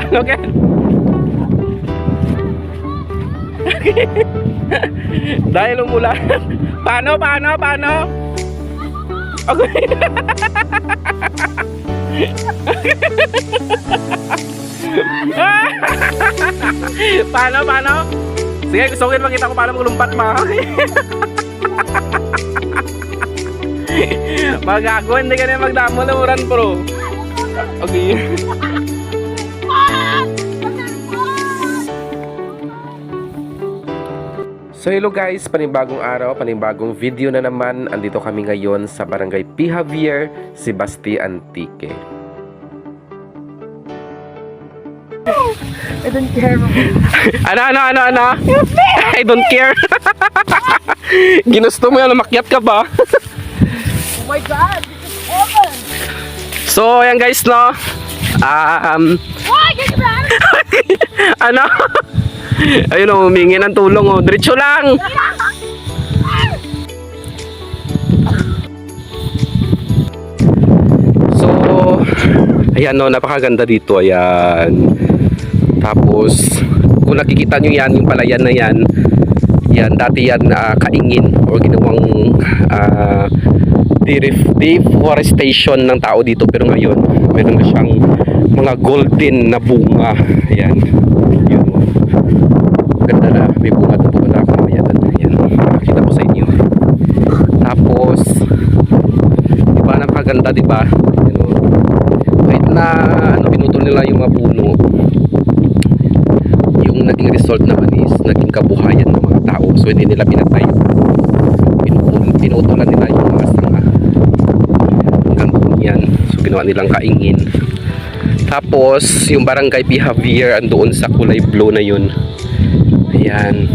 Look at. Dahil umulan. Paano? Okay. Paano? Sige, gusto ko makita ko paano maglumpat ma. Magago, hindi ka na magdamo na uran, bro. Okay. So hello guys, panibagong araw, panibagong video na naman. Andito kami ngayon sa Barangay P. Javier, Sebasti Antique. I don't care. Ano? I don't care. Ginusto mo yan, makyat ka ba? Oh my God, this is heaven. So ayan guys, no. Ano? Ayun o, humingi ng tulong o. Diretso lang. So, ayan o, napakaganda dito. Ayan. Tapos, kung nakikita nyo yan, yung palayan na yan, yan, dati yan kaingin or ginawang deforestation ng tao dito. Pero ngayon, meron na siyang mga golden na bunga. Ayan. Yun. Ganda na, may bunga doon na ako. Ayan. Makita ko sa inyo. Tapos, diba, napakaganda, diba? Yun, kahit na pinutol nila yung mga puno, yung naging result naman is naging kabuhayan ng mga tao. So hindi nila pinatayo, pinutulan nila yung mga sanga hanggang doon yan. So ginawa nilang kaingin. Tapos yung Barangay P. Javier andoon sa kulay blue na yun. Ayan.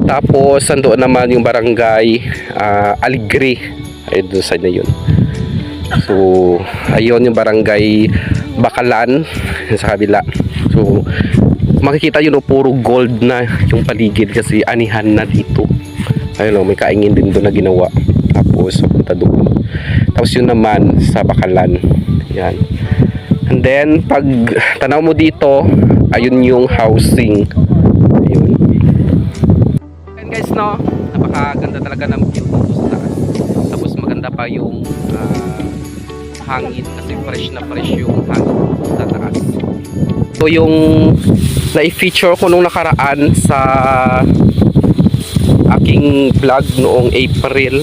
Tapos andoon naman yung Barangay Aligre, ayun doon side na yun. So ayun yung Barangay Bakalan sa kabila. So makikita yun o, puro gold na yung paligid kasi anihan na dito. Ayun o, may kaingin din doon na ginawa. Tapos punta doon. Tapos yun naman sa Bakalan. Yan. And then pag tanaw mo dito, ayun yung housing. Ayun. And guys, no, napakaganda talaga ng view dito sa taas. Tapos maganda pa yung hangin kasi fresh na fresh yung hangin sa taas. So yung na-feature ko nung nakaraan sa aking vlog noong April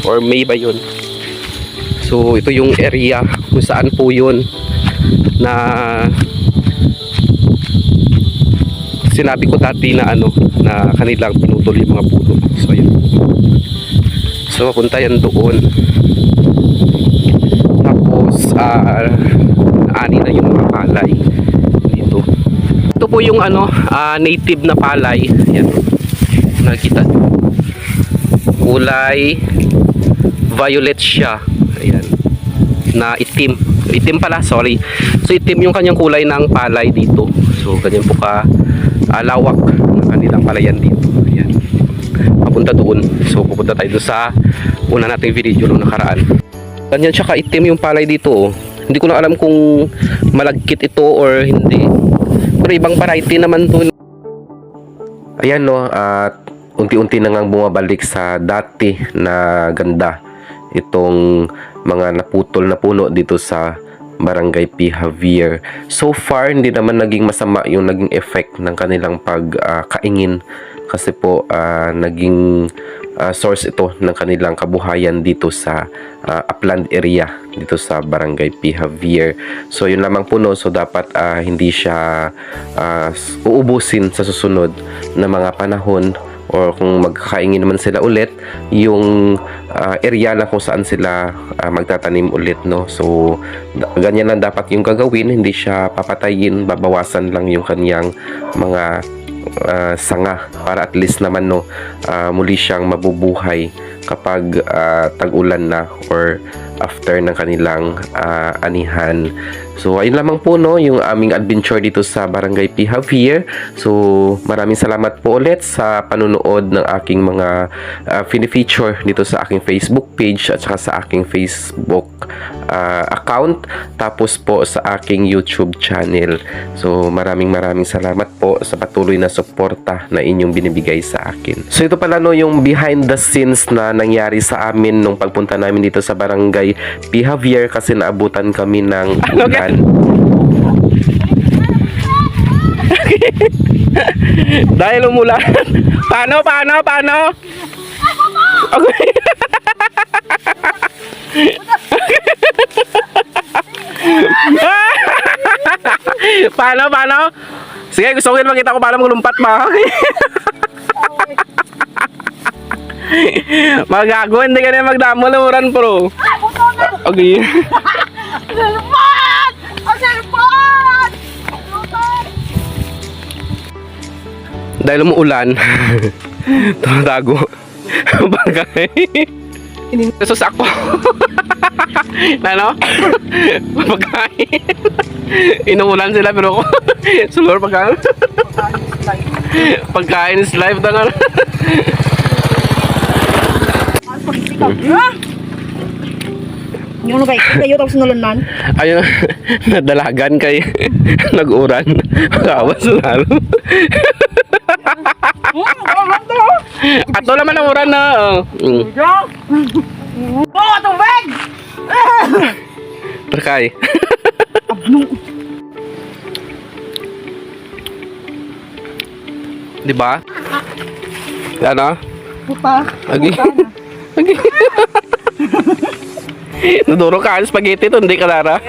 or May ba yun. So ito yung area kung saan po yun na sinabi ko dati na na kanilang pinutol yung mga puno. So yun. So punta yan doon. Tapos ani na yung mga palay dito. Ito po yung native na palay. Yan. Nakikita. Kulay violet siya. Ayan. Na itim. Itim pala, sorry. So itim yung kanyang kulay ng palay dito. So ganyan po ka lawak ng kanilang palayan dito. Ayan. Papunta doon. So pupunta tayo doon sa una nating video nung nakaraan. Ganyan siya ka-itim yung palay dito. Oh. Hindi ko na alam kung malagkit ito or hindi. Pero ibang variety naman to. Ayan no, at unti-unti na ngang bumabalik sa dati na ganda itong mga naputol na puno dito sa Barangay P. Javier. So far, hindi naman naging masama yung naging effect ng kanilang pagkaingin kasi po naging source ito ng kanilang kabuhayan dito sa upland area dito sa Barangay P. Javier. So yun lamang po no, so dapat hindi siya uubusin sa susunod na mga panahon or kung magkakaingin naman sila ulit yung area lang kung saan sila magtatanim ulit no. So ganyan lang dapat yung gagawin, hindi siya papatayin, babawasan lang yung kanyang mga sanga para at least naman no muli siyang mabubuhay kapag tag-ulan na or after ng kanilang anihan. So ayun lamang po no, yung aming adventure dito sa Barangay P. Javier. So maraming salamat po ulit sa panunood ng aking mga feature dito sa aking Facebook page at saka sa aking Facebook account, tapos po sa aking YouTube channel. So maraming salamat po sa patuloy na suporta na inyong binibigay sa akin. So ito pala no, yung behind the scenes na nangyari sa amin nung pagpunta namin dito sa Barangay P. Javier, kasi naabutan kami ng ulan. Dahil umulan. Paano? Okay. Paano? Sige, gusto ko rin makita ko paano maglumpat ba? Magago, hindi ka na magdamo lamuran, bro. Okay. Salpan! Ang salpan! Dahil umuulan, tumatago. Bagay. Sus ako. Ano? Pagkain. Inuulan sila pero ako. Sulor pagkain. Pagkain is life na nga. Yung ano kayo tapos nalanan? Ayun, nadalagan kay nag-uran. Kawas lalo. Ato naman ang uran na. Oh, tubig! Terkay. Di ba? Ano? Puta. Lagi. Lagi. Naduro ka ang spaghetti to, hindi ka lara.